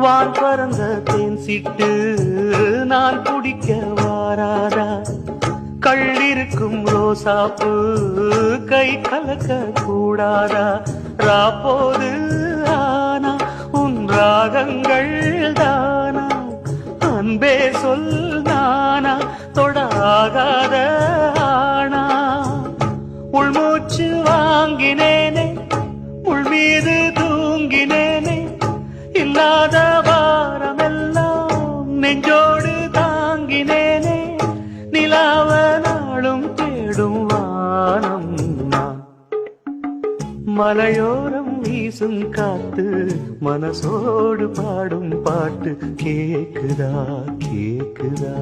வான் பறந்த தேன் சிட்டு நான் குடிக்க வாராதா, கள்ளிருக்கும் ரோசாப்பு கை கலக்க கூடாதா, ராப்போது ஆனா உன் ராகங்கள் தானா, அன்பே சொல் நானா தொடாகாத ஆனா, உள்மூச்சு வாங்கினேனே உள் மீது தூங்கினேனே, இல்லாத வாரமெல்லாம் நெஞ்சோடு தாங்கினேனே, நிலாவ நாளும் தேடும் வானம் நான், மலையோரம் வீசும் காத்து மனசோடு பாடும் பாட்டு கேக்குதா கேக்குதா.